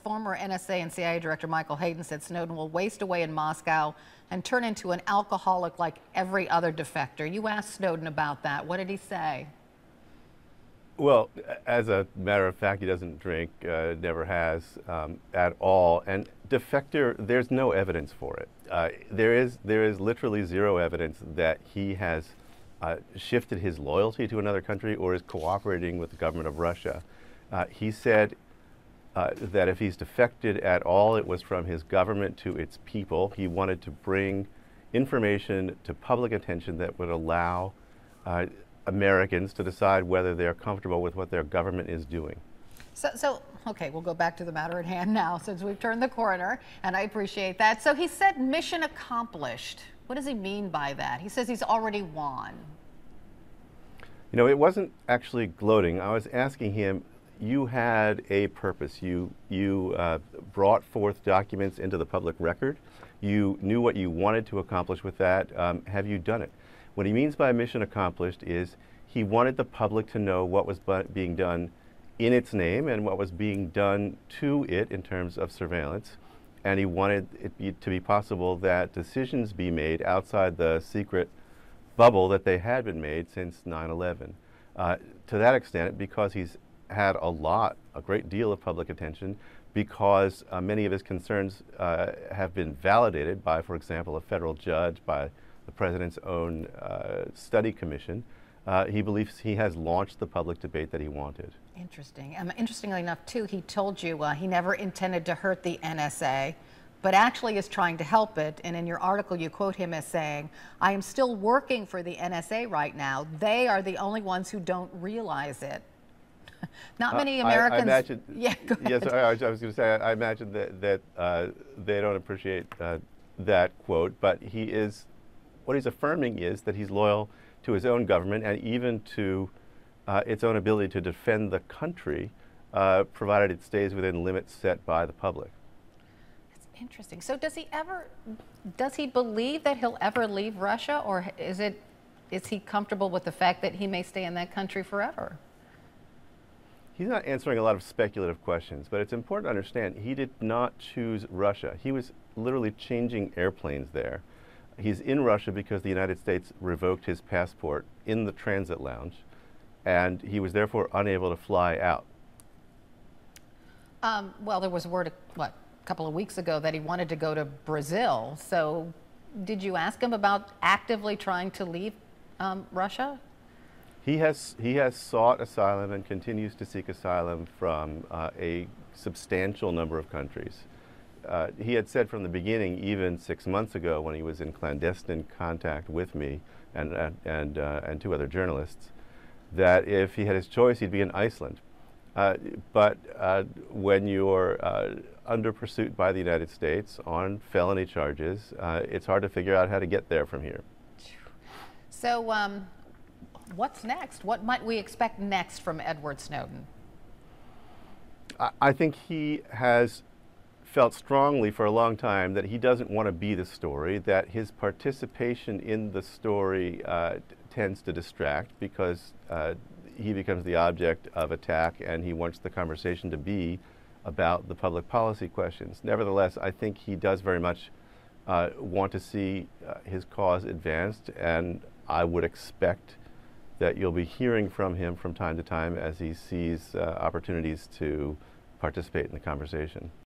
Former NSA and CIA Director Michael Hayden said Snowden will waste away in Moscow and turn into an alcoholic like every other defector. You asked Snowden about that. What did he say? Well, as a matter of fact, he doesn't drink, never has at all. And defector, there's no evidence for it. There is literally zero evidence that he has shifted his loyalty to another country or is cooperating with the government of Russia. He said that if he's defected at all, it was from his government to its people. He wanted to bring information to public attention that would allow Americans to decide whether they're comfortable with what their government is doing. So, okay, we'll go back to the matter at hand now since we've turned the corner, and I appreciate that. So he said mission accomplished. What does he mean by that? He says he's already won. You know, it wasn't actually gloating. I was asking him, you had a purpose. You brought forth documents into the public record. You knew what you wanted to accomplish with that. Have you done it? What he means by mission accomplished is he wanted the public to know what was being done in its name and what was being done to it in terms of surveillance. And he wanted it to be possible that decisions be made outside the secret bubble that they had been made since 9/11. To that extent, because he's had a great deal of public attention, because many of his concerns have been validated by, for example, a federal judge, by the president's own study commission, he believes he has launched the public debate that he wanted. Interesting. Interestingly enough, too, he told you he never intended to hurt the NSA, but actually is trying to help it. And in your article, you quote him as saying, "I am still working for the NSA right now. They are the only ones who don't realize it." Not many Americans. I imagine, yeah, go ahead. Yes, I was going to say, I imagine that they don't appreciate that quote, but what he's affirming is that he's loyal to his own government and even to its own ability to defend the country, provided it stays within limits set by the public. That's interesting. So does he believe that he'll ever leave Russia, or is he comfortable with the fact that he may stay in that country forever? He's not answering a lot of speculative questions, but it's important to understand he did not choose Russia. He was literally changing airplanes there. He's in Russia because the United States revoked his passport in the transit lounge, and he was therefore unable to fly out. Well, there was word, a couple of weeks ago that he wanted to go to Brazil. So did you ask him about actively trying to leave Russia? He has sought asylum and continues to seek asylum from a substantial number of countries. He had said from the beginning, even 6 months ago when he was in clandestine contact with me and two other journalists, that if he had his choice, he'd be in Iceland. But when you're under pursuit by the United States on felony charges, it's hard to figure out how to get there from here. So what's next? What might we expect next from Edward Snowden? I think he has felt strongly for a long time that he doesn't want to be the story, that his participation in the story tends to distract because he becomes the object of attack and he wants the conversation to be about the public policy questions. Nevertheless, I think he does very much want to see his cause advanced, and I would expect that you'll be hearing from him from time to time as he sees opportunities to participate in the conversation.